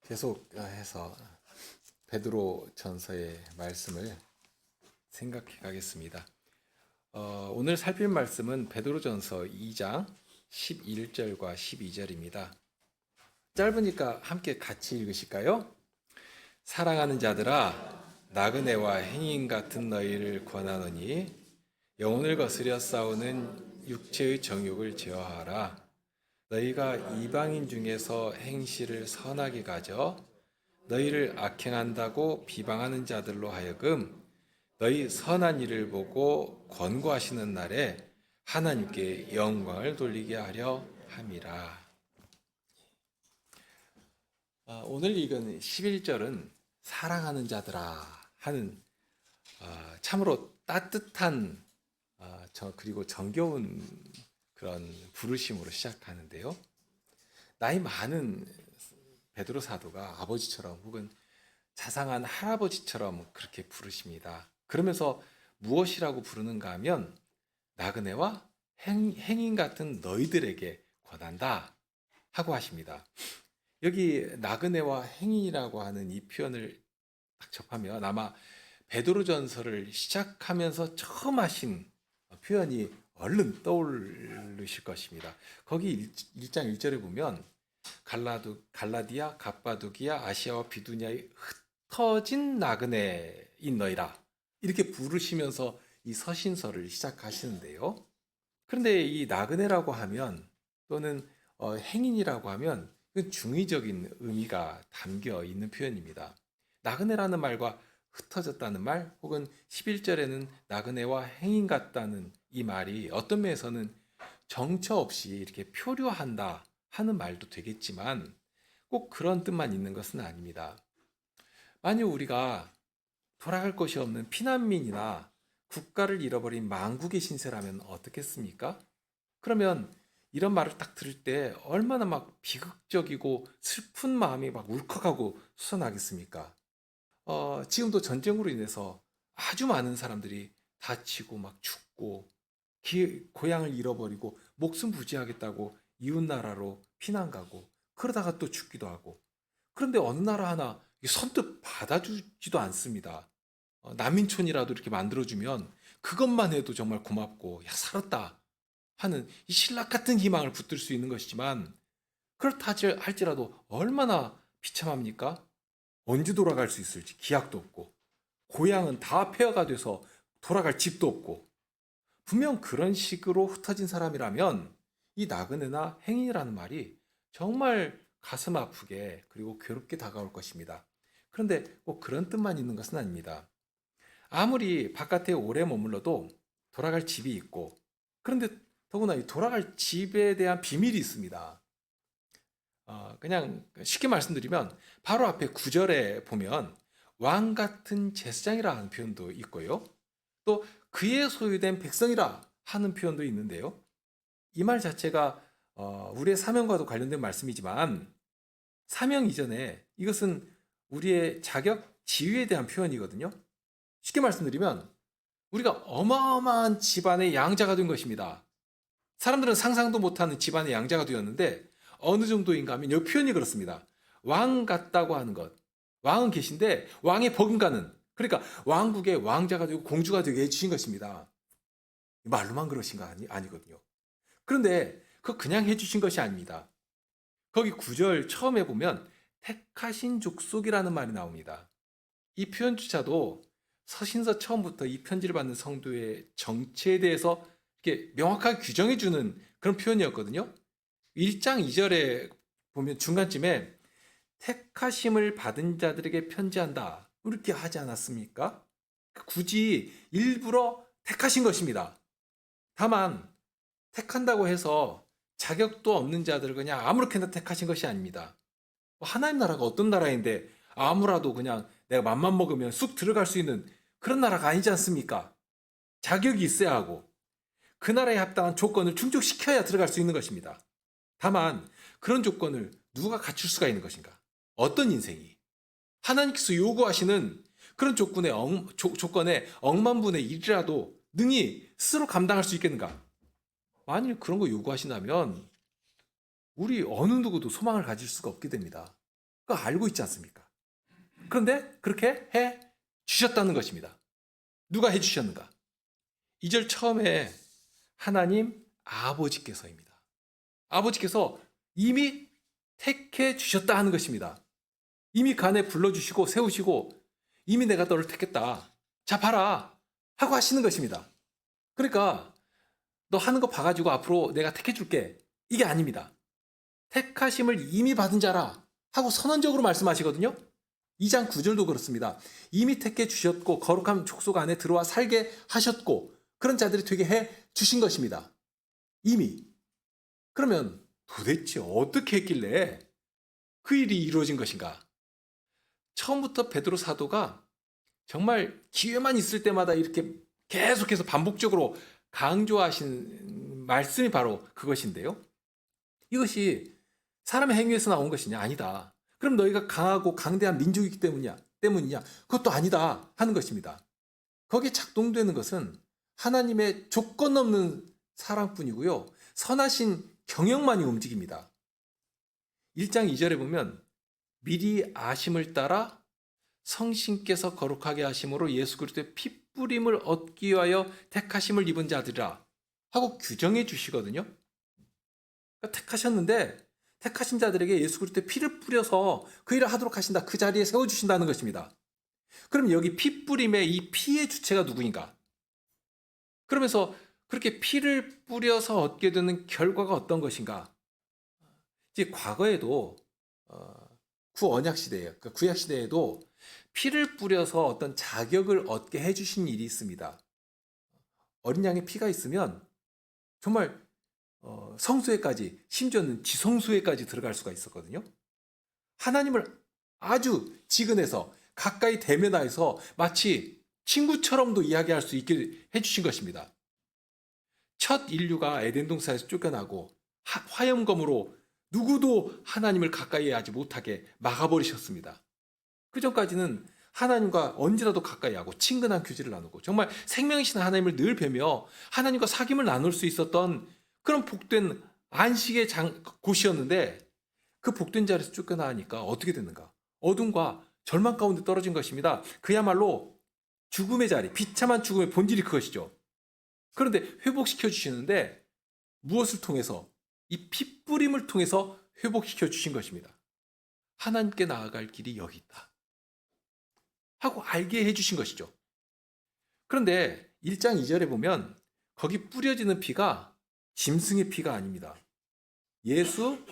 계속해서 베드로 전서의 말씀을 생각해 가겠습니다. 오늘 살필 말씀은 베드로 전서 2장 11절과 12절입니다. 짧으니까 함께 같이 읽으실까요? 사랑하는 자들아, 나그네와 행인 같은 너희를 권하노니 영혼을 거스려 싸우는 육체의 정욕을 제어하라. 너희가 이방인 중에서 행실을 선하게 가져 너희를 악행한다고 비방하는 자들로 하여금 너희 선한 일을 보고 권고하시는 날에 하나님께 영광을 돌리게 하려 함이라. 오늘 읽은 11절은 사랑하는 자들아 하는 참으로 따뜻한 그리고 정겨운 그런 부르심으로 시작하는데요. 나이 많은 베드로 사도가 아버지처럼 혹은 자상한 할아버지처럼 그렇게 부르십니다. 그러면서 무엇이라고 부르는가 하면 나그네와 행인 같은 너희들에게 권한다 하고 하십니다. 여기 나그네와 행인이라고 하는 이 표현을 딱 접하면 아마 베드로전서를 시작하면서 처음 하신 표현이 얼른 떠오르실 것입니다. 거기 1장 1절에 보면 갈라디아, 갑바도기아, 아시아와 비두냐의 흩어진 나그네인 너희라 이렇게 부르시면서 이 서신서를 시작하시는데요. 그런데 이 나그네라고 하면 또는 행인이라고 하면 중의적인 의미가 담겨 있는 표현입니다. 나그네라는 말과 흩어졌다는 말 혹은 11절에는 나그네와 행인 같다는 이 말이 어떤 면에서는 정처 없이 이렇게 표류한다 하는 말도 되겠지만 꼭 그런 뜻만 있는 것은 아닙니다. 만약 우리가 돌아갈 곳이 없는 피난민이나 국가를 잃어버린 망국의 신세라면 어떻겠습니까? 그러면 이런 말을 딱 들을 때 얼마나 막 비극적이고 슬픈 마음이 막 울컥하고 솟아나겠습니까? 지금도 전쟁으로 인해서 아주 많은 사람들이 다치고 막 죽고 고향을 잃어버리고 목숨 부지하겠다고 이웃나라로 피난 가고 그러다가 또 죽기도 하고 그런데 어느 나라 하나 선뜻 받아주지도 않습니다. 난민촌이라도 이렇게 만들어주면 그것만 해도 정말 고맙고 야 살았다 하는 이 신락 같은 희망을 붙들 수 있는 것이지만 그렇다 할지라도 얼마나 비참합니까? 언제 돌아갈 수 있을지 기약도 없고 고향은 다 폐허가 돼서 돌아갈 집도 없고 분명 그런 식으로 흩어진 사람이라면 이 나그네나 행인이라는 말이 정말 가슴 아프게 그리고 괴롭게 다가올 것입니다. 그런데 꼭 그런 뜻만 있는 것은 아닙니다. 아무리 바깥에 오래 머물러도 돌아갈 집이 있고 그런데 더구나 이 돌아갈 집에 대한 비밀이 있습니다. 그냥 쉽게 말씀드리면 바로 앞에 9절에 보면 왕 같은 제사장이라 는 표현도 있고요. 또 그의 소유된 백성이라 하는 표현도 있는데요. 이 말 자체가 우리의 사명과도 관련된 말씀이지만 사명 이전에 이것은 우리의 자격, 지위에 대한 표현이거든요. 쉽게 말씀드리면 우리가 어마어마한 집안의 양자가 된 것입니다. 사람들은 상상도 못하는 집안의 양자가 되었는데 어느 정도인가 하면 이 표현이 그렇습니다. 왕 같다고 하는 것. 왕은 계신데 왕의 버금가는 그러니까 왕국의 왕자가 되고 공주가 되게 해주신 것입니다. 말로만 그러신 거 아니거든요. 그런데 그거 그냥 해주신 것이 아닙니다. 거기 9절 처음에 보면 택하신 족속이라는 말이 나옵니다. 이 표현조차도 서신서 처음부터 이 편지를 받는 성도의 정체에 대해서 이렇게 명확하게 규정해 주는 그런 표현이었거든요. 1장 2절에 보면 중간쯤에 택하심을 받은 자들에게 편지한다. 이렇게 하지 않았습니까? 굳이 일부러 택하신 것입니다. 다만 택한다고 해서 자격도 없는 자들을 그냥 아무렇게나 택하신 것이 아닙니다. 하나님 나라가 어떤 나라인데 아무라도 그냥 내가 맘만 먹으면 쑥 들어갈 수 있는 그런 나라가 아니지 않습니까? 자격이 있어야 하고 그 나라에 합당한 조건을 충족시켜야 들어갈 수 있는 것입니다. 다만 그런 조건을 누가 갖출 수가 있는 것인가? 어떤 인생이? 하나님께서 요구하시는 그런 조건에 억만분의 1이라도 능히 스스로 감당할 수 있겠는가? 만일 그런 거 요구하신다면 우리 어느 누구도 소망을 가질 수가 없게 됩니다. 그거 알고 있지 않습니까? 그런데 그렇게 해 주셨다는 것입니다. 누가 해 주셨는가? 2절 처음에 하나님 아버지께서입니다. 아버지께서 이미 택해 주셨다 하는 것입니다. 이미 간에 불러주시고 세우시고 이미 내가 너를 택했다. 자 봐라 하고 하시는 것입니다. 그러니까 너 하는 거 봐가지고 앞으로 내가 택해 줄게. 이게 아닙니다. 택하심을 이미 받은 자라 하고 선언적으로 말씀하시거든요. 2장 9절도 그렇습니다. 이미 택해 주셨고 거룩한 족속 안에 들어와 살게 하셨고 그런 자들이 되게 해 주신 것입니다. 이미. 그러면 도대체 어떻게 했길래 그 일이 이루어진 것인가? 처음부터 베드로 사도가 정말 기회만 있을 때마다 이렇게 계속해서 반복적으로 강조하신 말씀이 바로 그것인데요. 이것이 사람의 행위에서 나온 것이냐? 아니다. 그럼 너희가 강하고 강대한 민족이기 때문이냐? 그것도 아니다 하는 것입니다. 거기에 작동되는 것은 하나님의 조건 없는 사랑뿐이고요. 선하신 경영만이 움직입니다. 1장 2절에 보면 미리 아심을 따라 성신께서 거룩하게 하심으로 예수 그리스도의 핏뿌림을 얻기 위하여 택하심을 입은 자들이라 하고 규정해 주시거든요. 그러니까 택하셨는데 택하신 자들에게 예수 그리스도의 피를 뿌려서 그 일을 하도록 하신다. 그 자리에 세워주신다는 것입니다. 그럼 여기 핏뿌림의 이 피의 주체가 누구인가? 그러면서 그렇게 피를 뿌려서 얻게 되는 결과가 어떤 것인가? 이제 과거에도 구언약 시대에, 그러니까 구약 시대에도 피를 뿌려서 어떤 자격을 얻게 해주신 일이 있습니다. 어린 양의 피가 있으면 정말 성소에까지, 심지어는 지성소에까지 들어갈 수가 있었거든요. 하나님을 아주 지근해서 가까이 대면하여서 마치 친구처럼도 이야기할 수 있게 해주신 것입니다. 첫 인류가 에덴 동산에서 쫓겨나고 화염검으로 누구도 하나님을 가까이 하지 못하게 막아버리셨습니다. 그 전까지는 하나님과 언제라도 가까이 하고 친근한 교제를 나누고 정말 생명이신 하나님을 늘 뵈며 하나님과 사귐을 나눌 수 있었던 그런 복된 안식의 곳이었는데 그 복된 자리에서 쫓겨나니까 어떻게 됐는가? 어둠과 절망 가운데 떨어진 것입니다. 그야말로 죽음의 자리, 비참한 죽음의 본질이 그것이죠. 그런데 회복시켜 주시는데 무엇을 통해서? 이 핏뿌림을 통해서 회복시켜 주신 것입니다. 하나님께 나아갈 길이 여기 있다 하고 알게 해주신 것이죠. 그런데 1장 2절에 보면 거기 뿌려지는 피가 짐승의 피가 아닙니다. 예수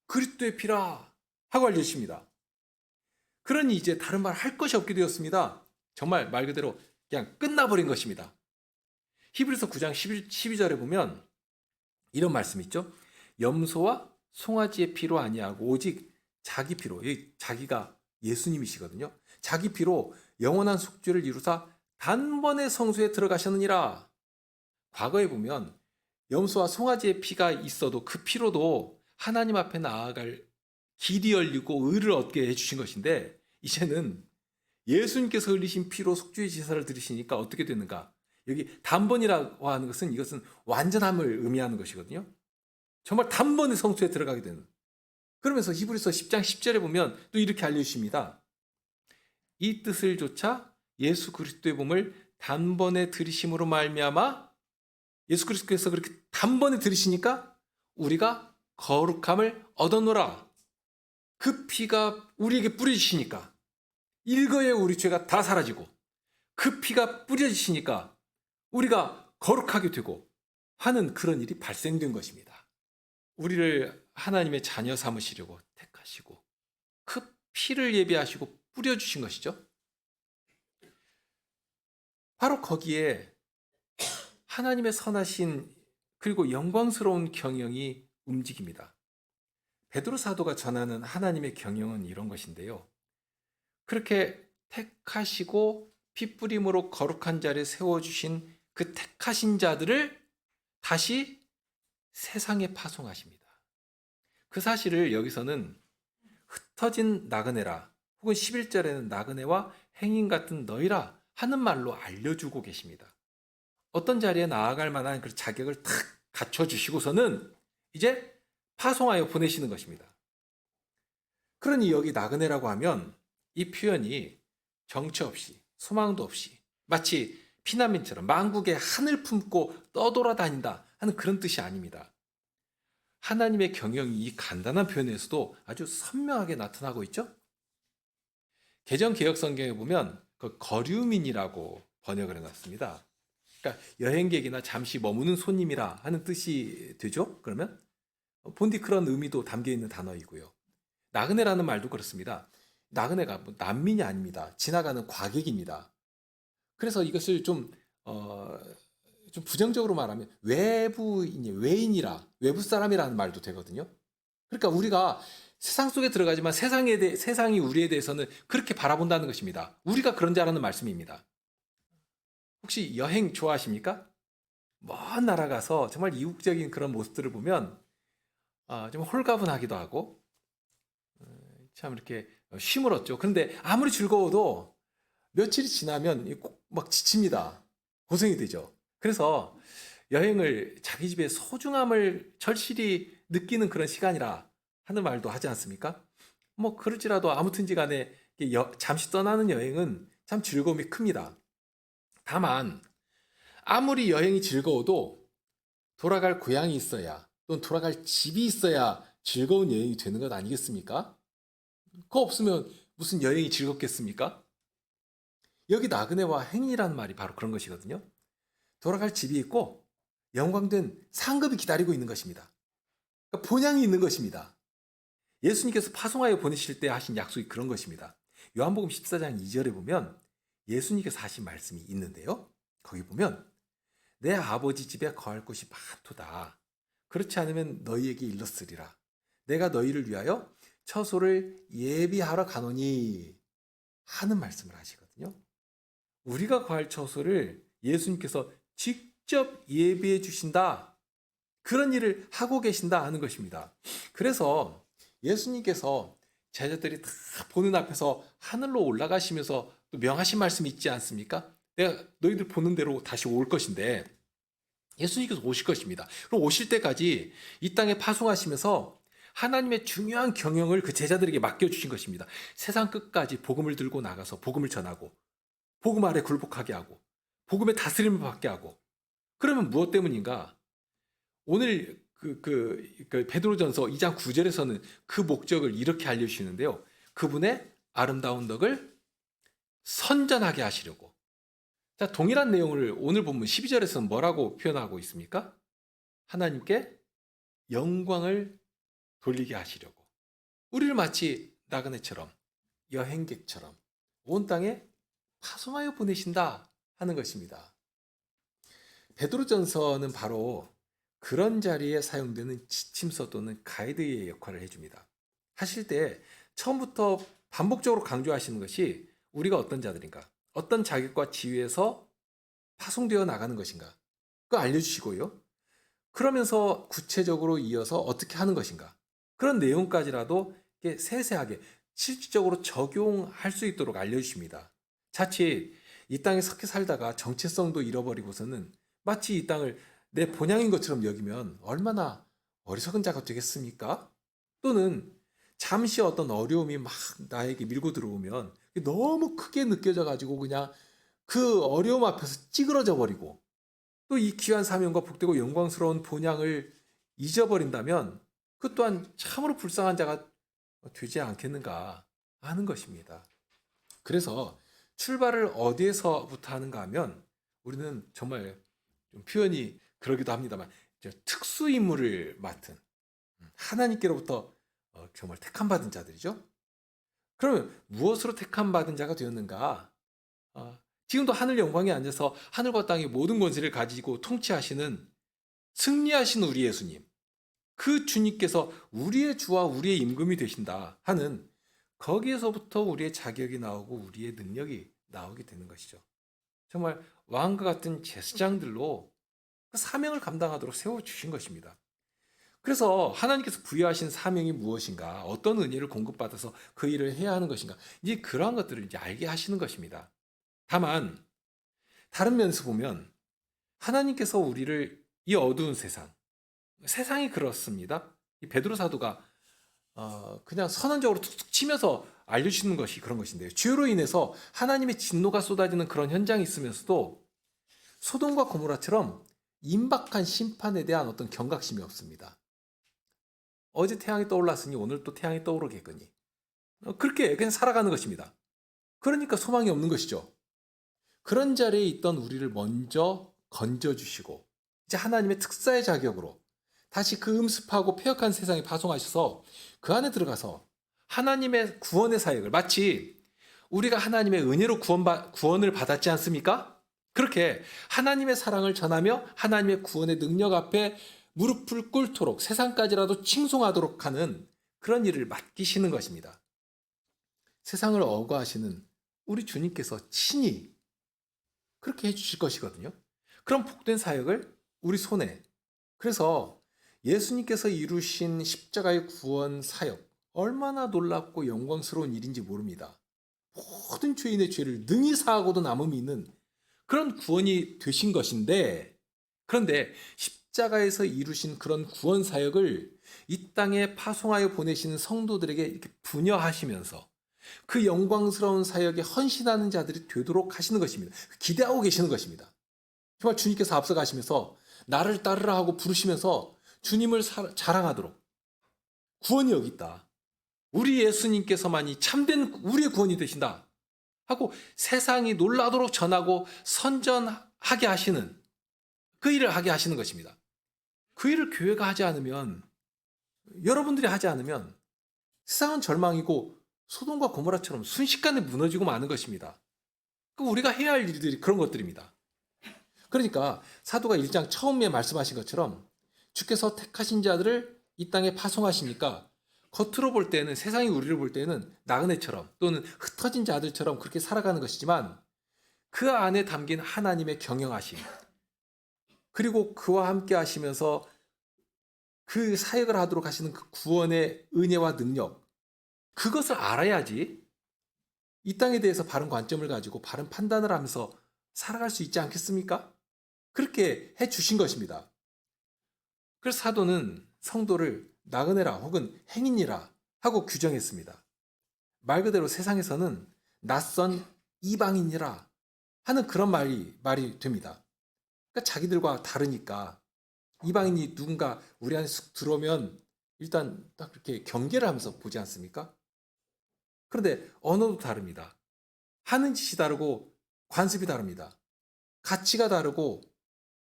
그리스도의 피라 하고 알려주십니다. 그러니 이제 다른 말 할 것이 없게 되었습니다. 정말 말 그대로 그냥 끝나버린 것입니다. 히브리서 9장 12절에 보면 이런 말씀 있죠. 염소와 송아지의 피로 아니하고 오직 자기 피로, 자기가 예수님이시거든요. 자기 피로 영원한 속죄를 이루사 단번에 성소에 들어가셨느니라. 과거에 보면 염소와 송아지의 피가 있어도 그 피로도 하나님 앞에 나아갈 길이 열리고 의를 얻게 해주신 것인데 이제는 예수님께서 흘리신 피로 속죄의 제사를 드리시니까 어떻게 되는가? 여기 단번이라고 하는 것은 이것은 완전함을 의미하는 것이거든요. 정말 단번에 성소에 들어가게 되는. 그러면서 히브리서 10장 10절에 보면 또 이렇게 알려주십니다. 이 뜻을 조차 예수 그리스도의 몸을 단번에 들이심으로 말미암아 예수 그리스도께서 그렇게 단번에 들이시니까 우리가 거룩함을 얻어노라. 그 피가 우리에게 뿌려지시니까 일거에 우리 죄가 다 사라지고 그 피가 뿌려지시니까 우리가 거룩하게 되고 하는 그런 일이 발생된 것입니다. 우리를 하나님의 자녀 삼으시려고 택하시고 그 피를 예비하시고 뿌려주신 것이죠. 바로 거기에 하나님의 선하신 그리고 영광스러운 경영이 움직입니다. 베드로 사도가 전하는 하나님의 경영은 이런 것인데요. 그렇게 택하시고 핏뿌림으로 거룩한 자리에 세워주신 그 택하신 자들을 다시 세상에 파송하십니다. 그 사실을 여기서는 흩어진 나그네라 혹은 11절에는 나그네와 행인 같은 너희라 하는 말로 알려주고 계십니다. 어떤 자리에 나아갈 만한 그 자격을 탁 갖춰주시고서는 이제 파송하여 보내시는 것입니다. 그러니 여기 나그네라고 하면 이 표현이 정처 없이 소망도 없이 마치 피난민처럼 만국의 하늘 품고 떠돌아다닌다 하는 그런 뜻이 아닙니다. 하나님의 경영이 이 간단한 표현에서도 아주 선명하게 나타나고 있죠. 개정 개혁 성경에 보면 그 거류민이라고 번역을 해놨습니다. 그러니까 여행객이나 잠시 머무는 손님이라 하는 뜻이 되죠. 그러면 본디 그런 의미도 담겨 있는 단어이고요. 나그네라는 말도 그렇습니다. 나그네가 뭐 난민이 아닙니다. 지나가는 과객입니다. 그래서 이것을 좀 부정적으로 말하면 외부인이라 외부 사람이라는 말도 되거든요. 그러니까 우리가 세상 속에 들어가지만 세상이 우리에 대해서는 그렇게 바라본다는 것입니다. 우리가 그런 자라는 말씀입니다. 혹시 여행 좋아하십니까? 먼 나라 가서 정말 이국적인 그런 모습들을 보면 좀 홀가분하기도 하고 참 이렇게 쉼을 얻죠. 그런데 아무리 즐거워도 며칠이 지나면 꼭 막 지칩니다. 고생이 되죠. 그래서 여행을 자기 집의 소중함을 절실히 느끼는 그런 시간이라 하는 말도 하지 않습니까? 뭐 그럴지라도 아무튼지 간에 잠시 떠나는 여행은 참 즐거움이 큽니다. 다만 아무리 여행이 즐거워도 돌아갈 고향이 있어야 또는 돌아갈 집이 있어야 즐거운 여행이 되는 것 아니겠습니까? 그거 없으면 무슨 여행이 즐겁겠습니까? 여기 나그네와 행인이라는 말이 바로 그런 것이거든요. 돌아갈 집이 있고 영광된 상급이 기다리고 있는 것입니다. 그러니까 본향이 있는 것입니다. 예수님께서 파송하여 보내실 때 하신 약속이 그런 것입니다. 요한복음 14장 2절에 보면 예수님께서 하신 말씀이 있는데요. 거기 보면 내 아버지 집에 거할 곳이 많도다. 그렇지 않으면 너희에게 일렀으리라. 내가 너희를 위하여 처소를 예비하러 가노니 하는 말씀을 하시거든요. 우리가 거할 처소를 예수님께서 직접 예비해 주신다. 그런 일을 하고 계신다 하는 것입니다. 그래서 예수님께서 제자들이 다 보는 앞에서 하늘로 올라가시면서 또 명하신 말씀이 있지 않습니까? 내가 너희들 보는 대로 다시 올 것인데 예수님께서 오실 것입니다. 그럼 오실 때까지 이 땅에 파송하시면서 하나님의 중요한 경영을 그 제자들에게 맡겨주신 것입니다. 세상 끝까지 복음을 들고 나가서 복음을 전하고 복음 아래 굴복하게 하고 복음의 다스림을 받게 하고 그러면 무엇 때문인가? 오늘 베드로전서 2장 9절에서는 그 목적을 이렇게 알려주시는데요. 그분의 아름다운 덕을 선전하게 하시려고. 자, 동일한 내용을 오늘 본문 12절에서는 뭐라고 표현하고 있습니까? 하나님께 영광을 돌리게 하시려고. 우리를 마치 나그네처럼 여행객처럼 온 땅에 파송하여 보내신다 하는 것입니다. 베드로전서는 바로 그런 자리에 사용되는 지침서 또는 가이드의 역할을 해줍니다. 하실 때 처음부터 반복적으로 강조하시는 것이 우리가 어떤 자들인가, 어떤 자격과 지위에서 파송되어 나가는 것인가, 그거 알려주시고요. 그러면서 구체적으로 이어서 어떻게 하는 것인가, 그런 내용까지라도 세세하게 실질적으로 적용할 수 있도록 알려주십니다. 자칫 이 땅에 섞여 살다가 정체성도 잃어버리고서는 마치 이 땅을 내 본향인 것처럼 여기면 얼마나 어리석은 자가 되겠습니까? 또는 잠시 어떤 어려움이 막 나에게 밀고 들어오면 너무 크게 느껴져 가지고 그냥 그 어려움 앞에서 찌그러져 버리고 또 이 귀한 사명과 복되고 영광스러운 본향을 잊어버린다면 그 또한 참으로 불쌍한 자가 되지 않겠는가 하는 것입니다. 그래서 출발을 어디에서부터 하는가 하면 우리는 정말 좀 표현이 그러기도 합니다만 특수 임무를 맡은 하나님께로부터 정말 택함 받은 자들이죠. 그러면 무엇으로 택함 받은 자가 되었는가? 지금도 하늘 영광에 앉아서 하늘과 땅의 모든 권세를 가지고 통치하시는 승리하신 우리 예수님, 그 주님께서 우리의 주와 우리의 임금이 되신다 하는 거기에서부터 우리의 자격이 나오고 우리의 능력이 나오게 되는 것이죠. 정말 왕과 같은 제사장들로 그 사명을 감당하도록 세워주신 것입니다. 그래서 하나님께서 부여하신 사명이 무엇인가, 어떤 은혜를 공급받아서 그 일을 해야 하는 것인가, 이제 그러한 것들을 이제 알게 하시는 것입니다. 다만 다른 면에서 보면 하나님께서 우리를 이 어두운 세상이 그렇습니다. 이 베드로 사도가 그냥 선언적으로 툭툭 치면서 알려주는 것이 그런 것인데요. 죄로 인해서 하나님의 진노가 쏟아지는 그런 현장이 있으면서도 소돔과 고모라처럼 임박한 심판에 대한 어떤 경각심이 없습니다. 어제 태양이 떠올랐으니 오늘 또 태양이 떠오르겠거니. 그렇게 그냥 살아가는 것입니다. 그러니까 소망이 없는 것이죠. 그런 자리에 있던 우리를 먼저 건져주시고 이제 하나님의 특사의 자격으로 다시 그 음습하고 폐역한 세상에 파송하셔서 그 안에 들어가서 하나님의 구원의 사역을 마치 우리가 하나님의 은혜로 구원을 받았지 않습니까? 그렇게 하나님의 사랑을 전하며 하나님의 구원의 능력 앞에 무릎을 꿇도록 세상까지라도 칭송하도록 하는 그런 일을 맡기시는 것입니다. 세상을 억거하시는 우리 주님께서 친히 그렇게 해주실 것이거든요. 그런 복된 사역을 우리 손에, 그래서 예수님께서 이루신 십자가의 구원 사역, 얼마나 놀랍고 영광스러운 일인지 모릅니다. 모든 죄인의 죄를 능히 사하고도 남음이 있는 그런 구원이 되신 것인데, 그런데 십자가에서 이루신 그런 구원 사역을 이 땅에 파송하여 보내시는 성도들에게 이렇게 분여하시면서 그 영광스러운 사역에 헌신하는 자들이 되도록 하시는 것입니다. 기대하고 계시는 것입니다. 정말 주님께서 앞서가시면서 나를 따르라 하고 부르시면서 주님을 자랑하도록 구원이 여기 있다. 우리 예수님께서만이 참된 우리의 구원이 되신다 하고 세상이 놀라도록 전하고 선전하게 하시는 그 일을 하게 하시는 것입니다. 그 일을 교회가 하지 않으면, 여러분들이 하지 않으면 세상은 절망이고 소돔과 고모라처럼 순식간에 무너지고 마는 것입니다. 우리가 해야 할 일들이 그런 것들입니다. 그러니까 사도가 1장 처음에 말씀하신 것처럼 주께서 택하신 자들을 이 땅에 파송하시니까 겉으로 볼 때는, 세상이 우리를 볼 때는 나그네처럼 또는 흩어진 자들처럼 그렇게 살아가는 것이지만 그 안에 담긴 하나님의 경영하심, 그리고 그와 함께 하시면서 그 사역을 하도록 하시는 그 구원의 은혜와 능력, 그것을 알아야지 이 땅에 대해서 바른 관점을 가지고 바른 판단을 하면서 살아갈 수 있지 않겠습니까? 그렇게 해 주신 것입니다. 그래서 사도는 성도를 나그네라 혹은 행인이라 하고 규정했습니다. 말 그대로 세상에서는 낯선 이방인이라 하는 그런 말이 됩니다. 그러니까 자기들과 다르니까 이방인이 누군가 우리 안에 쑥 들어오면 일단 딱 그렇게 경계를 하면서 보지 않습니까? 그런데 언어도 다릅니다. 하는 짓이 다르고 관습이 다릅니다. 가치가 다르고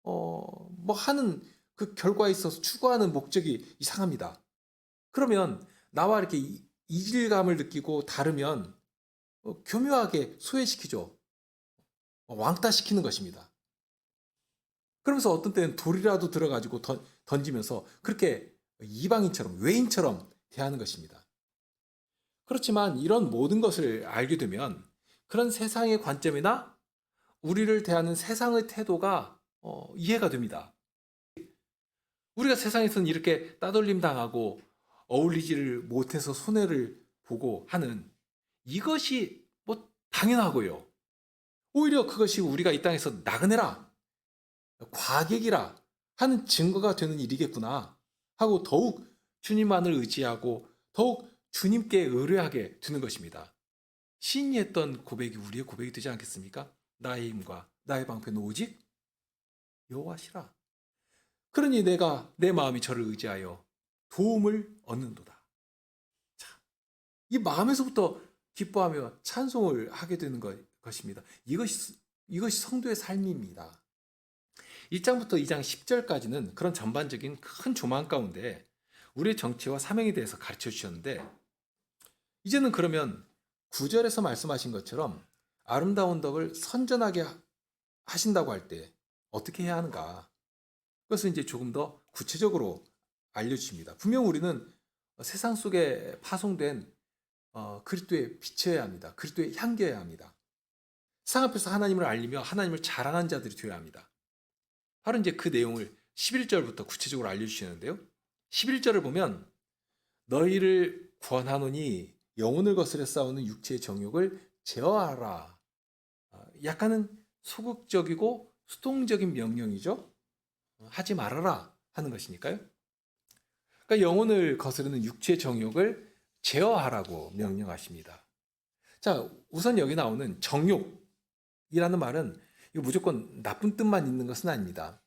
뭐 하는 그 결과에 있어서 추구하는 목적이 이상합니다. 그러면 나와 이렇게 이질감을 느끼고 다르면 교묘하게 소외시키죠. 왕따시키는 것입니다. 그러면서 어떤 때는 돌이라도 들어가지고 던지면서 그렇게 이방인처럼 외인처럼 대하는 것입니다. 그렇지만 이런 모든 것을 알게 되면 그런 세상의 관점이나 우리를 대하는 세상의 태도가 이해가 됩니다. 우리가 세상에서는 이렇게 따돌림 당하고 어울리지를 못해서 손해를 보고 하는 이것이 뭐 당연하고요. 오히려 그것이 우리가 이 땅에서 나그네라, 과객이라 하는 증거가 되는 일이겠구나 하고 더욱 주님만을 의지하고 더욱 주님께 의뢰하게 되는 것입니다. 시인이 했던 고백이 우리의 고백이 되지 않겠습니까? 나의 힘과 나의 방패는 오직 여호와시라. 그러니 내가 내 마음이 저를 의지하여 도움을 얻는도다. 자, 이 마음에서부터 기뻐하며 찬송을 하게 되는 것입니다. 이것이 성도의 삶입니다. 1장부터 2장 10절까지는 그런 전반적인 큰 조망 가운데 우리의 정체와 사명에 대해서 가르쳐 주셨는데, 이제는 그러면 9절에서 말씀하신 것처럼 아름다운 덕을 선전하게 하신다고 할 때 어떻게 해야 하는가? 그것을 이제 조금 더 구체적으로 알려주십니다. 분명 우리는 세상 속에 파송된 그리스도의 빛이어야 합니다. 그리스도의 향기여야 합니다. 세상 앞에서 하나님을 알리며 하나님을 자랑한 자들이 되어야 합니다. 바로 이제 그 내용을 11절부터 구체적으로 알려주시는데요. 11절을 보면 너희를 구원하노니 영혼을 거스려 싸우는 육체의 정욕을 제어하라. 약간은 소극적이고 수동적인 명령이죠. 하지 말아라 하는 것이니까요. 그러니까 영혼을 거스르는 육체의 정욕을 제어하라고 명령하십니다. 자, 우선 여기 나오는 정욕이라는 말은 이거 무조건 나쁜 뜻만 있는 것은 아닙니다.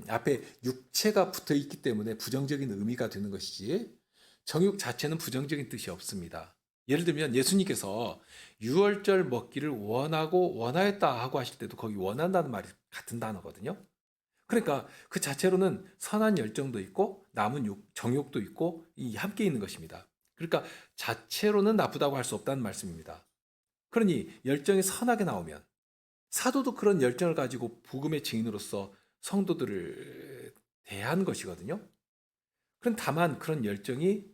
앞에 육체가 붙어 있기 때문에 부정적인 의미가 되는 것이지 정욕 자체는 부정적인 뜻이 없습니다. 예를 들면 예수님께서 유월절 먹기를 원하고 원하였다 하고 하실 때도 거기 원한다는 말이 같은 단어거든요. 그러니까 그 자체로는 선한 열정도 있고 남은 정욕도 있고 함께 있는 것입니다. 그러니까 자체로는 나쁘다고 할 수 없다는 말씀입니다. 그러니 열정이 선하게 나오면 사도도 그런 열정을 가지고 복음의 증인으로서 성도들을 대한 것이거든요. 그럼 다만 그런 열정이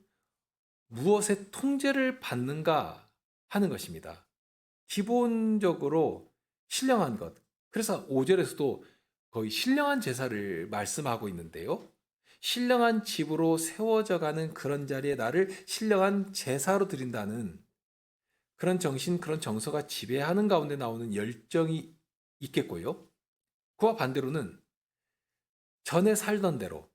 무엇의 통제를 받는가 하는 것입니다. 기본적으로 신령한 것. 그래서 5절에서도 거의 신령한 제사를 말씀하고 있는데요. 신령한 집으로 세워져 가는 그런 자리에 나를 신령한 제사로 드린다는 그런 정신, 그런 정서가 지배하는 가운데 나오는 열정이 있겠고요. 그와 반대로는 전에 살던 대로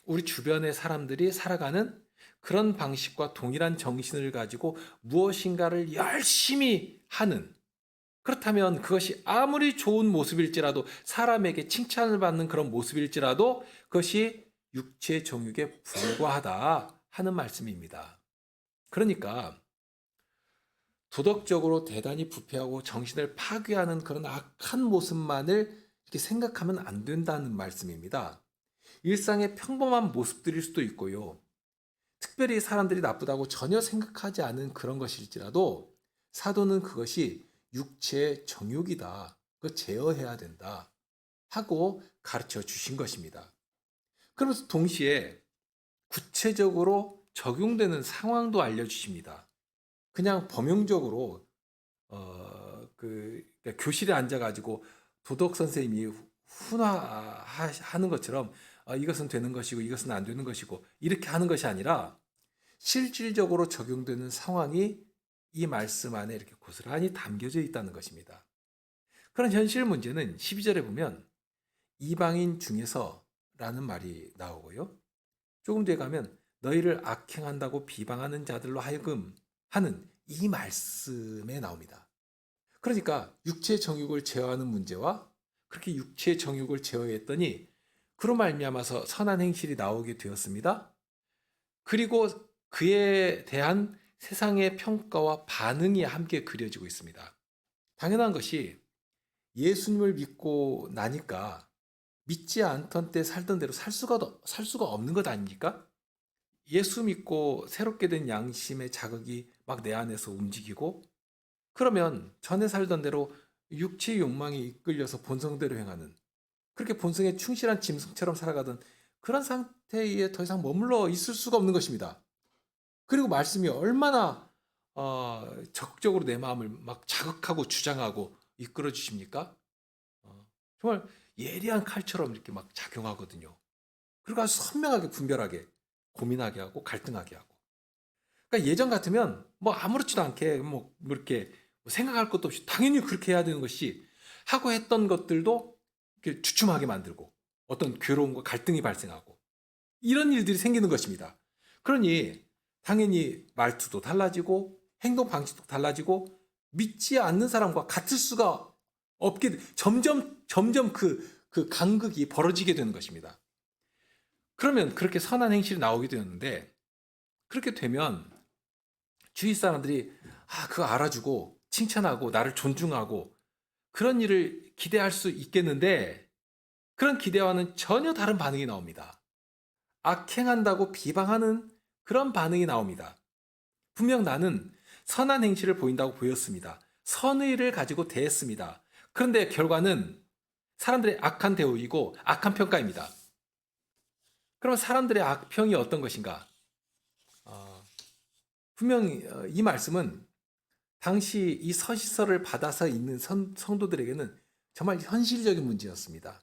우리 주변의 사람들이 살아가는 그런 방식과 동일한 정신을 가지고 무엇인가를 열심히 하는, 그렇다면 그것이 아무리 좋은 모습일지라도 사람에게 칭찬을 받는 그런 모습일지라도 그것이 육체 정욕에 불과하다 하는 말씀입니다. 그러니까 도덕적으로 대단히 부패하고 정신을 파괴하는 그런 악한 모습만을 이렇게 생각하면 안 된다는 말씀입니다. 일상의 평범한 모습들일 수도 있고요. 특별히 사람들이 나쁘다고 전혀 생각하지 않은 그런 것일지라도 사도는 그것이 육체의 정욕이다. 그거 제어해야 된다. 하고 가르쳐 주신 것입니다. 그러면서 동시에 구체적으로 적용되는 상황도 알려주십니다. 그냥 범용적으로 그러니까 교실에 앉아가지고 도덕 선생님이 훈화하는 것처럼 이것은 되는 것이고 이것은 안 되는 것이고 이렇게 하는 것이 아니라 실질적으로 적용되는 상황이 이 말씀 안에 이렇게 고스란히 담겨져 있다는 것입니다. 그런 현실 문제는 12절에 보면 이방인 중에서 라는 말이 나오고요. 조금 뒤에 가면 너희를 악행한다고 비방하는 자들로 하여금 하는 이 말씀에 나옵니다. 그러니까 육체의 정욕을 제어하는 문제와 그렇게 육체의 정욕을 제어했더니 그로 말미암아서 선한 행실이 나오게 되었습니다. 그리고 그에 대한 세상의 평가와 반응이 함께 그려지고 있습니다. 당연한 것이 예수님을 믿고 나니까 믿지 않던 때 살던 대로 살 수가 없는 것 아닙니까? 예수 믿고 새롭게 된 양심의 자극이 막 내 안에서 움직이고 그러면 전에 살던 대로 육체의 욕망이 이끌려서 본성대로 행하는 그렇게 본성에 충실한 짐승처럼 살아가던 그런 상태에 더 이상 머물러 있을 수가 없는 것입니다. 그리고 말씀이 얼마나 적극적으로 내 마음을 막 자극하고 주장하고 이끌어 주십니까? 정말 예리한 칼처럼 이렇게 막 작용하거든요. 그리고 아주 선명하게 분별하게 고민하게 하고 갈등하게 하고. 그러니까 예전 같으면 뭐 아무렇지도 않게 뭐 이렇게 생각할 것도 없이 당연히 그렇게 해야 되는 것이 하고 했던 것들도 이렇게 주춤하게 만들고 어떤 괴로움과 갈등이 발생하고 이런 일들이 생기는 것입니다. 그러니 당연히 말투도 달라지고 행동 방식도 달라지고 믿지 않는 사람과 같을 수가 없게 점점 그 간극이 벌어지게 되는 것입니다. 그러면 그렇게 선한 행실이 나오게 되었는데 그렇게 되면 주위 사람들이 그거 알아주고 칭찬하고 나를 존중하고 그런 일을 기대할 수 있겠는데 그런 기대와는 전혀 다른 반응이 나옵니다. 악행한다고 비방하는 그런 반응이 나옵니다. 분명 나는 선한 행실을 보인다고 보였습니다. 선의를 가지고 대했습니다. 그런데 결과는 사람들의 악한 대우이고 악한 평가입니다. 그럼 사람들의 악평이 어떤 것인가? 분명히 이 말씀은 당시 이 서시서를 받아서 있는 성도들에게는 정말 현실적인 문제였습니다.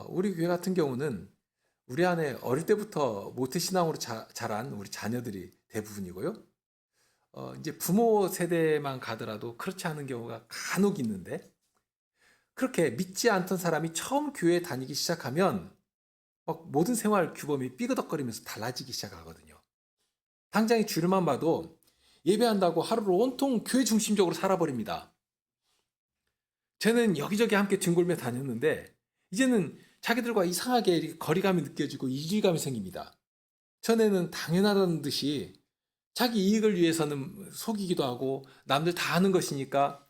우리 교회 같은 경우는 우리 안에 어릴 때부터 모태신앙으로 자란 우리 자녀들이 대부분이고요. 이제 부모 세대만 가더라도 그렇지 않은 경우가 간혹 있는데 그렇게 믿지 않던 사람이 처음 교회에 다니기 시작하면 막 모든 생활 규범이 삐그덕거리면서 달라지기 시작하거든요. 당장의 주일만 봐도 예배한다고 하루를 온통 교회 중심적으로 살아버립니다. 쟤는 여기저기 함께 뒹굴며 다녔는데 이제는 자기들과 이상하게 이렇게 거리감이 느껴지고 이질감이 생깁니다. 전에는 당연하다는 듯이 자기 이익을 위해서는 속이기도 하고 남들 다 하는 것이니까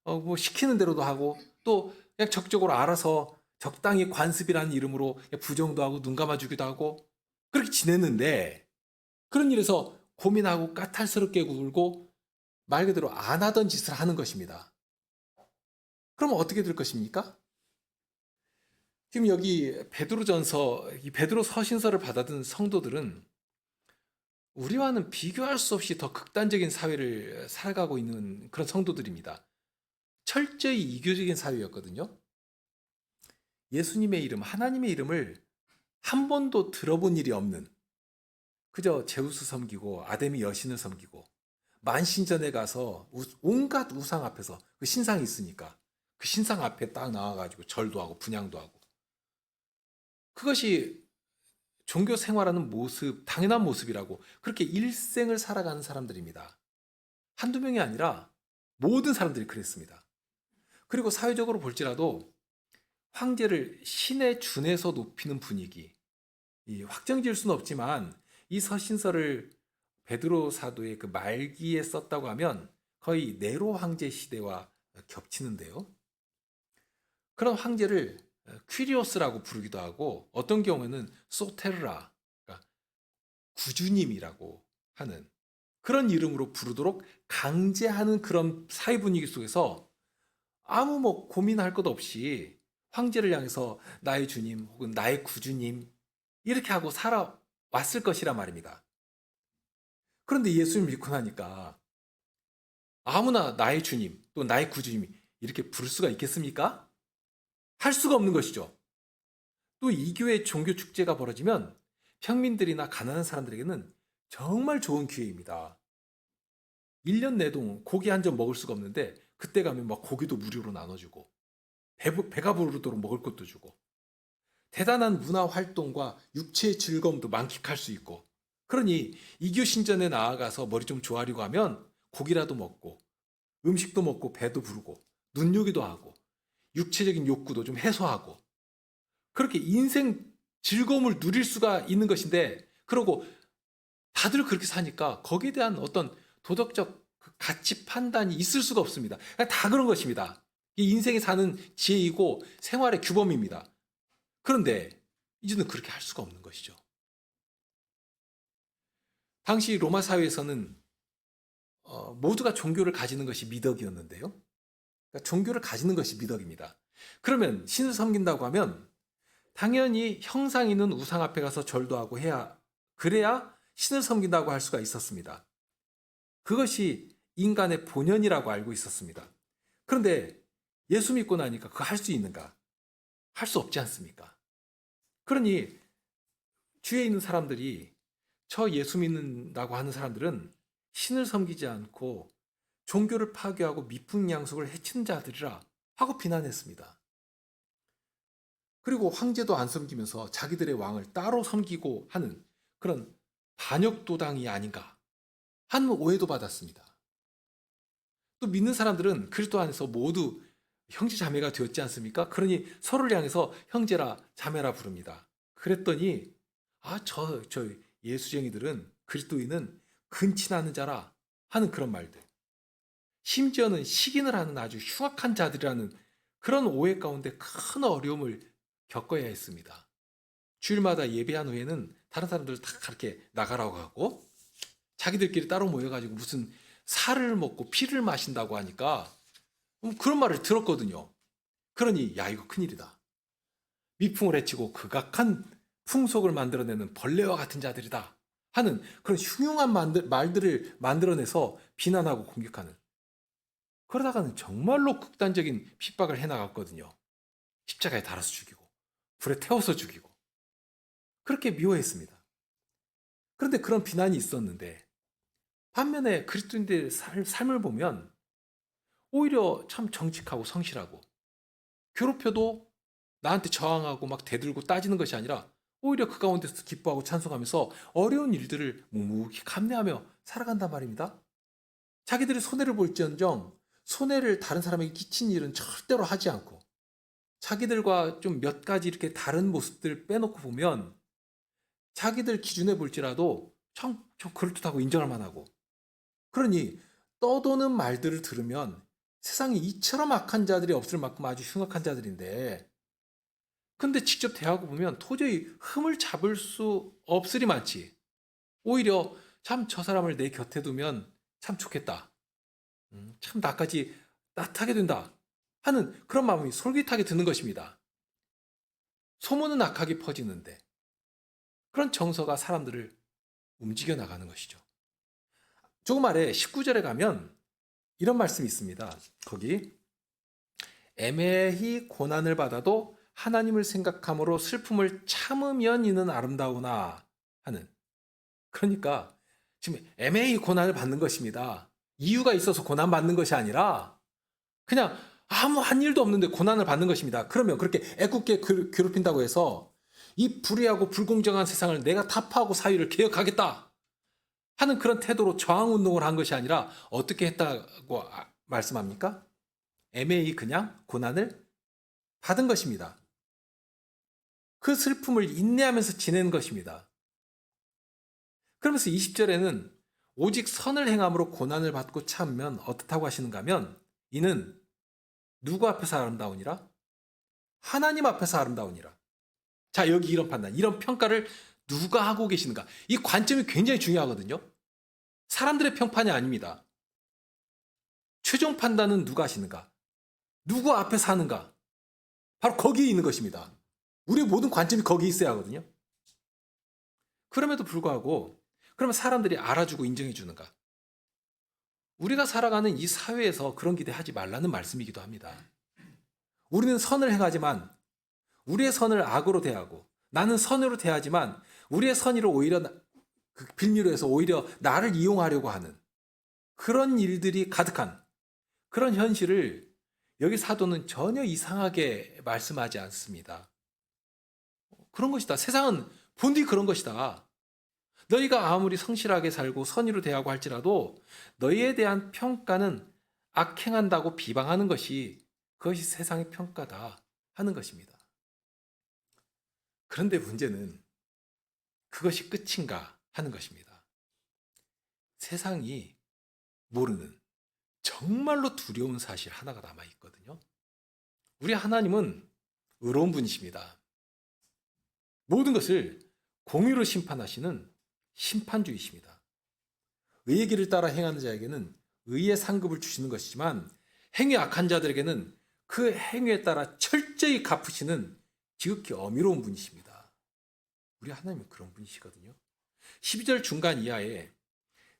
뭐 시키는 대로도 하고 또 그냥 적극적으로 알아서 적당히 관습이라는 이름으로 부정도 하고 눈 감아주기도 하고 그렇게 지냈는데 그런 일에서 고민하고 까탈스럽게 굴고 말 그대로 안 하던 짓을 하는 것입니다. 그러면 어떻게 될 것입니까? 지금 여기 베드로전서, 이 베드로 서신서를 받아든 성도들은 우리와는 비교할 수 없이 더 극단적인 사회를 살아가고 있는 그런 성도들입니다. 철저히 이교적인 사회였거든요. 예수님의 이름, 하나님의 이름을 한 번도 들어본 일이 없는, 그저 제우스 섬기고 아데미 여신을 섬기고 만신전에 가서 온갖 우상 앞에서 그 신상이 있으니까 그 신상 앞에 딱 나와가지고 절도 하고 분향도 하고 그것이 종교 생활하는 모습, 당연한 모습이라고 그렇게 일생을 살아가는 사람들입니다. 한두 명이 아니라 모든 사람들이 그랬습니다. 그리고 사회적으로 볼지라도 황제를 신에 준해서 높이는 분위기, 이 확정 지을 수는 없지만 이 서신서를 베드로 사도의 그 말기에 썼다고 하면 거의 네로 황제 시대와 겹치는데요. 그런 황제를 퀴리오스라고 부르기도 하고 어떤 경우에는 소테르라, 그러니까 구주님이라고 하는 그런 이름으로 부르도록 강제하는 그런 사회 분위기 속에서 아무 뭐 고민할 것 없이 황제를 향해서 나의 주님 혹은 나의 구주님 이렇게 하고 살아왔을 것이란 말입니다. 그런데 예수를 믿고 나니까 아무나 나의 주님 또 나의 구주님 이렇게 부를 수가 있겠습니까? 할 수가 없는 것이죠. 또 이 교회 종교 축제가 벌어지면 평민들이나 가난한 사람들에게는 정말 좋은 기회입니다. 1년 내동 고기 한 점 먹을 수가 없는데 그때 가면 막 고기도 무료로 나눠주고 배가 부르도록 먹을 것도 주고 대단한 문화 활동과 육체의 즐거움도 만끽할 수 있고 그러니 이교 신전에 나아가서 머리 좀 조아리고 하면 고기라도 먹고 음식도 먹고 배도 부르고 눈요기도 하고 육체적인 욕구도 좀 해소하고 그렇게 인생 즐거움을 누릴 수가 있는 것인데 그러고 다들 그렇게 사니까 거기에 대한 어떤 도덕적 가치 판단이 있을 수가 없습니다. 다 그런 것입니다. 이 인생에 사는 지혜이고 생활의 규범입니다. 그런데 이제는 그렇게 할 수가 없는 것이죠. 당시 로마 사회에서는 모두가 종교를 가지는 것이 미덕이었는데요. 그러니까 종교를 가지는 것이 미덕입니다. 그러면 신을 섬긴다고 하면 당연히 형상 있는 우상 앞에 가서 절도 하고 그래야 신을 섬긴다고 할 수가 있었습니다. 그것이 인간의 본연이라고 알고 있었습니다. 그런데 예수 믿고 나니까 그거 할 수 있는가? 할 수 없지 않습니까? 그러니 주위에 있는 사람들이 저 예수 믿는다고 하는 사람들은 신을 섬기지 않고 종교를 파괴하고 미풍양속을 해치는 자들이라 하고 비난했습니다. 그리고 황제도 안 섬기면서 자기들의 왕을 따로 섬기고 하는 그런 반역도당이 아닌가 하는 오해도 받았습니다. 또 믿는 사람들은 그리스도 안에서 모두 형제 자매가 되었지 않습니까? 그러니 서로를 향해서 형제라 자매라 부릅니다. 그랬더니 저 예수쟁이들은 그리스도인은 근친하는 자라 하는 그런 말들. 심지어는 식인을 하는 아주 흉악한 자들이라는 그런 오해 가운데 큰 어려움을 겪어야 했습니다. 주일마다 예배한 후에는 다른 사람들 다 그렇게 나가라고 하고 자기들끼리 따로 모여가지고 무슨 살을 먹고 피를 마신다고 하니까 그런 말을 들었거든요. 그러니 야 이거 큰일이다. 미풍을 해치고 극악한 풍속을 만들어내는 벌레와 같은 자들이다 하는 그런 흉흉한 말들을 만들어내서 비난하고 공격하는 그러다가는 정말로 극단적인 핍박을 해나갔거든요. 십자가에 달아서 죽이고 불에 태워서 죽이고 그렇게 미워했습니다. 그런데 그런 비난이 있었는데 반면에 그리스도인들의 삶을 보면 오히려 참 정직하고 성실하고 괴롭혀도 나한테 저항하고 막 대들고 따지는 것이 아니라 오히려 그 가운데서 기뻐하고 찬송하면서 어려운 일들을 묵묵히 감내하며 살아간단 말입니다. 자기들이 손해를 볼지언정 손해를 다른 사람에게 끼친 일은 절대로 하지 않고 자기들과 좀 몇 가지 이렇게 다른 모습들 빼놓고 보면 자기들 기준에 볼지라도 참 그럴듯하고 인정할 만하고, 그러니 떠도는 말들을 들으면 세상에 이처럼 악한 자들이 없을 만큼 아주 흉악한 자들인데, 근데 직접 대하고 보면 도저히 흠을 잡을 수 없으리 많지. 오히려 참 저 사람을 내 곁에 두면 참 좋겠다. 참 나까지 따뜻하게 된다 하는 그런 마음이 솔깃하게 드는 것입니다. 소문은 악하게 퍼지는데 그런 정서가 사람들을 움직여 나가는 것이죠. 조금 아래 19절에 가면 이런 말씀이 있습니다. 거기 애매히 고난을 받아도 하나님을 생각함으로 슬픔을 참으면 이는 아름다우나 하는, 그러니까 지금 애매히 고난을 받는 것입니다. 이유가 있어서 고난받는 것이 아니라 그냥 아무 한 일도 없는데 고난을 받는 것입니다. 그러면 그렇게 애꿎게 괴롭힌다고 해서 이 불의하고 불공정한 세상을 내가 타파하고 사회를 개혁하겠다 하는 그런 태도로 저항운동을 한 것이 아니라 어떻게 했다고 말씀합니까? 애매히 그냥 고난을 받은 것입니다. 그 슬픔을 인내하면서 지내는 것입니다. 그러면서 20절에는 오직 선을 행함으로 고난을 받고 참으면 어떻다고 하시는가 하면 이는 누구 앞에서 아름다우니라? 하나님 앞에서 아름다우니라. 자, 여기 이런 판단, 이런 평가를 누가 하고 계시는가? 이 관점이 굉장히 중요하거든요. 사람들의 평판이 아닙니다. 최종 판단은 누가 하시는가? 누구 앞에서 하는가? 바로 거기에 있는 것입니다. 우리의 모든 관점이 거기에 있어야 하거든요. 그럼에도 불구하고 그러면 사람들이 알아주고 인정해 주는가? 우리가 살아가는 이 사회에서 그런 기대하지 말라는 말씀이기도 합니다. 우리는 선을 행하지만 우리의 선을 악으로 대하고 나는 선으로 대하지만 우리의 선의를 오히려 빌미로 해서 오히려 나를 이용하려고 하는 그런 일들이 가득한 그런 현실을 여기 사도는 전혀 이상하게 말씀하지 않습니다. 그런 것이다. 세상은 본디 그런 것이다. 너희가 아무리 성실하게 살고 선의로 대하고 할지라도 너희에 대한 평가는 악행한다고 비방하는 것이 그것이 세상의 평가다 하는 것입니다. 그런데 문제는 그것이 끝인가 하는 것입니다. 세상이 모르는 정말로 두려운 사실 하나가 남아있거든요. 우리 하나님은 의로운 분이십니다. 모든 것을 공의로 심판하시는 심판주이십니다. 의의 길을 따라 행하는 자에게는 의의 상급을 주시는 것이지만 행위 악한 자들에게는 그 행위에 따라 철저히 갚으시는 지극히 어미로운 분이십니다. 우리 하나님은 그런 분이시거든요. 12절 중간 이하에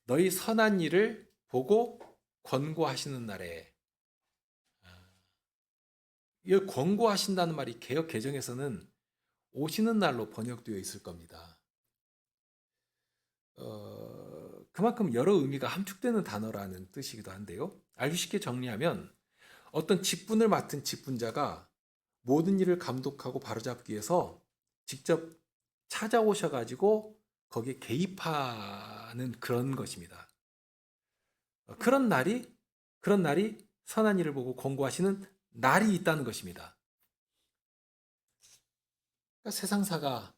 너희 선한 일을 보고 권고하시는 날에, 이 권고하신다는 말이 개역 개정에서는 오시는 날로 번역되어 있을 겁니다. 그만큼 여러 의미가 함축되는 단어라는 뜻이기도 한데요. 알기 쉽게 정리하면 어떤 직분을 맡은 직분자가 모든 일을 감독하고 바로잡기 위해서 직접 찾아오셔가지고 거기에 개입하는 그런 것입니다. 그런 날이 선한 일을 보고 권고하시는 날이 있다는 것입니다. 그러니까 세상사가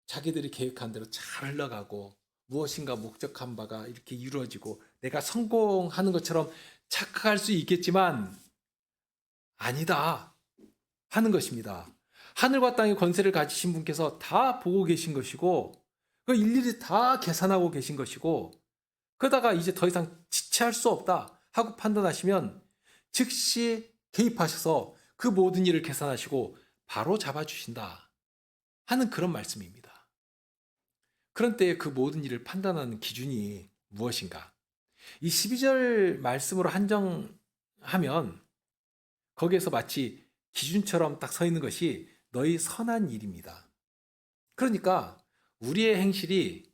자기들이 계획한 대로 잘 흘러가고 무엇인가 목적한 바가 이렇게 이루어지고 내가 성공하는 것처럼 착각할 수 있겠지만 아니다 하는 것입니다. 하늘과 땅의 권세를 가지신 분께서 다 보고 계신 것이고 그 일일이 다 계산하고 계신 것이고, 그러다가 이제 더 이상 지체할 수 없다 하고 판단하시면 즉시 개입하셔서 그 모든 일을 계산하시고 바로 잡아주신다 하는 그런 말씀입니다. 그런 때에 그 모든 일을 판단하는 기준이 무엇인가? 이 12절 말씀으로 한정하면 거기에서 마치 기준처럼 딱 서 있는 것이 너희 선한 일입니다. 그러니까 우리의 행실이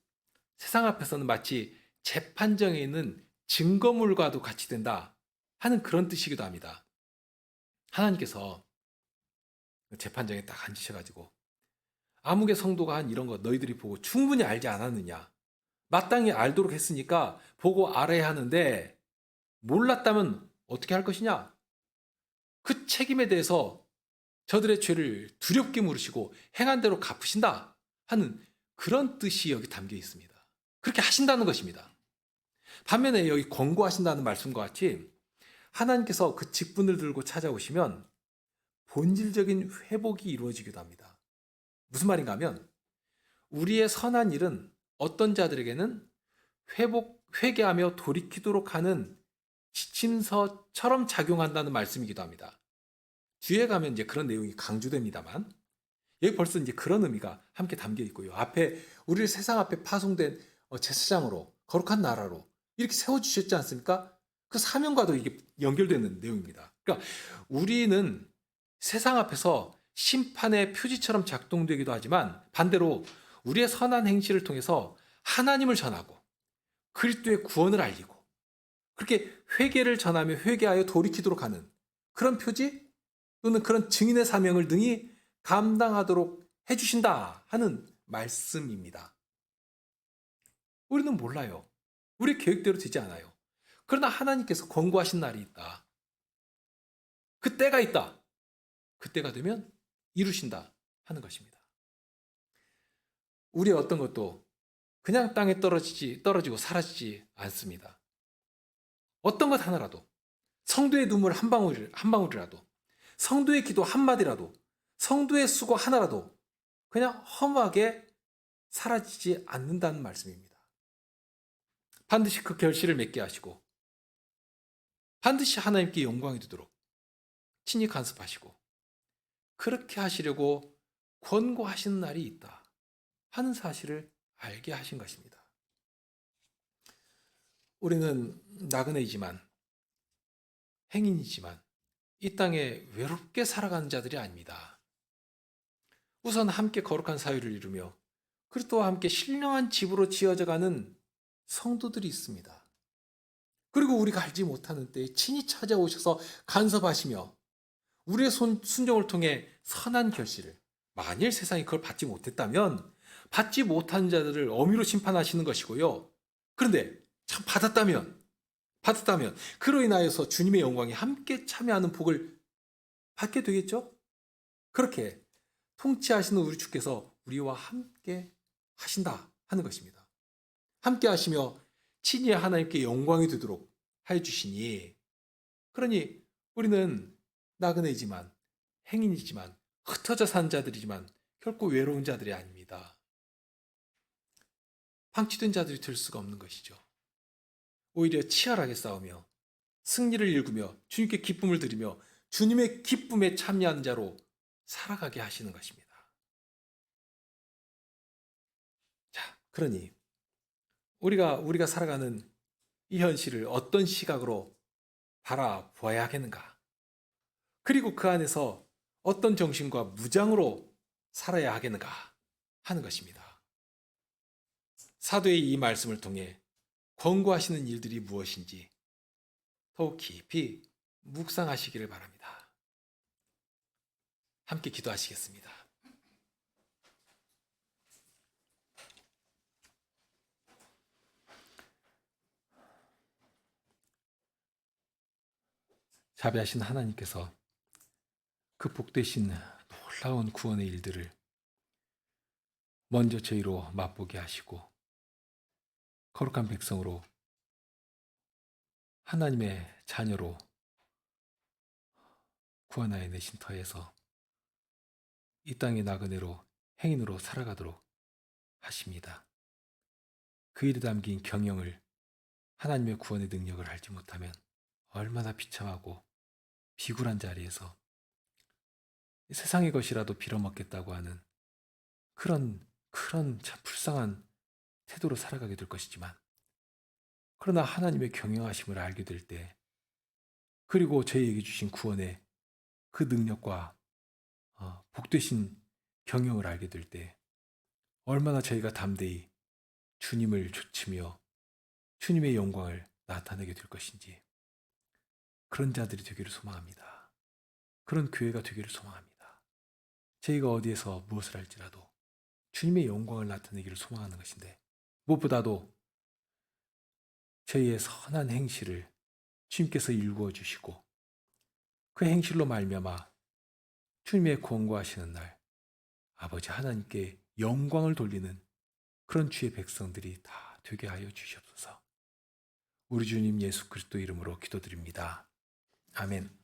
세상 앞에서는 마치 재판정에 있는 증거물과도 같이 된다 하는 그런 뜻이기도 합니다. 하나님께서 재판정에 딱 앉으셔가지고 아무개 성도가 한 이런 거 너희들이 보고 충분히 알지 않았느냐? 마땅히 알도록 했으니까 보고 알아야 하는데 몰랐다면 어떻게 할 것이냐? 그 책임에 대해서 저들의 죄를 두렵게 물으시고 행한 대로 갚으신다 하는 그런 뜻이 여기 담겨 있습니다. 그렇게 하신다는 것입니다. 반면에 여기 권고하신다는 말씀과 같이 하나님께서 그 직분을 들고 찾아오시면 본질적인 회복이 이루어지기도 합니다. 무슨 말인가 하면 우리의 선한 일은 어떤 자들에게는 회개하며 돌이키도록 하는 지침서처럼 작용한다는 말씀이기도 합니다. 뒤에 가면 이제 그런 내용이 강조됩니다만 여기 벌써 이제 그런 의미가 함께 담겨 있고요. 앞에 우리를 세상 앞에 파송된 제사장으로 거룩한 나라로 이렇게 세워주셨지 않습니까? 그 사명과도 이게 연결되는 내용입니다. 그러니까 우리는 세상 앞에서 심판의 표지처럼 작동되기도 하지만 반대로 우리의 선한 행실을 통해서 하나님을 전하고 그리스도의 구원을 알리고 그렇게 회개를 전하며 회개하여 돌이키도록 하는 그런 표지 또는 그런 증인의 사명을 능히 감당하도록 해주신다 하는 말씀입니다. 우리는 몰라요. 우리 계획대로 되지 않아요. 그러나 하나님께서 권고하신 날이 있다. 그 때가 있다. 그때가 되면 이루신다 하는 것입니다. 우리의 어떤 것도 그냥 땅에 떨어지고 사라지지 않습니다. 어떤 것 하나라도 성도의 눈물 한 방울이라도 성도의 기도 한마디라도 성도의 수고 하나라도 그냥 허무하게 사라지지 않는다는 말씀입니다. 반드시 그 결실을 맺게 하시고 반드시 하나님께 영광이 되도록 친히 간섭하시고 그렇게 하시려고 권고하시는 날이 있다 하는 사실을 알게 하신 것입니다. 우리는 나그네이지만 행인이지만 이 땅에 외롭게 살아가는 자들이 아닙니다. 우선 함께 거룩한 사유를 이루며 그리스도와 함께 신령한 집으로 지어져가는 성도들이 있습니다. 그리고 우리가 알지 못하는 때에 친히 찾아오셔서 간섭하시며 우리의 순종을 통해 선한 결실을 만일 세상이 그걸 받지 못했다면 받지 못한 자들을 엄히로 심판하시는 것이고요. 그런데 참 받았다면 그로 인하여서 주님의 영광에 함께 참여하는 복을 받게 되겠죠? 그렇게 통치하시는 우리 주께서 우리와 함께 하신다 하는 것입니다. 함께 하시며 친히 하나님께 영광이 되도록 해주시니 그러니 우리는 나그네이지만 행인이지만 흩어져 산 자들이지만 결코 외로운 자들이 아닙니다. 방치된 자들이 될 수가 없는 것이죠. 오히려 치열하게 싸우며 승리를 일구며 주님께 기쁨을 드리며 주님의 기쁨에 참여하는 자로 살아가게 하시는 것입니다. 자, 그러니 우리가 살아가는 이 현실을 어떤 시각으로 바라보아야 하겠는가? 그리고 그 안에서 어떤 정신과 무장으로 살아야 하겠는가 하는 것입니다. 사도의 이 말씀을 통해 권고하시는 일들이 무엇인지 더욱 깊이 묵상하시기를 바랍니다. 함께 기도하시겠습니다. 자비하신 하나님께서 그 복되신 놀라운 구원의 일들을 먼저 저희로 맛보게 하시고 거룩한 백성으로 하나님의 자녀로 구원하여 내신 터에서 이 땅의 나그네로 행인으로 살아가도록 하십니다. 그 일에 담긴 경영을 하나님의 구원의 능력을 알지 못하면 얼마나 비참하고 비굴한 자리에서 세상의 것이라도 빌어먹겠다고 하는 그런 참 불쌍한 태도로 살아가게 될 것이지만 그러나 하나님의 경영하심을 알게 될 때 그리고 저희에게 주신 구원의 그 능력과 복되신 경영을 알게 될 때 얼마나 저희가 담대히 주님을 좇으며 주님의 영광을 나타내게 될 것인지 그런 자들이 되기를 소망합니다. 그런 교회가 되기를 소망합니다. 저희가 어디에서 무엇을 할지라도 주님의 영광을 나타내기를 소망하는 것인데, 무엇보다도 저희의 선한 행실을 주님께서 일구어 주시고 그 행실로 말미암아 주님의 권고하시는 날 아버지 하나님께 영광을 돌리는 그런 주의 백성들이 다 되게 하여 주시옵소서. 우리 주님 예수 그리스도 이름으로 기도드립니다. 아멘.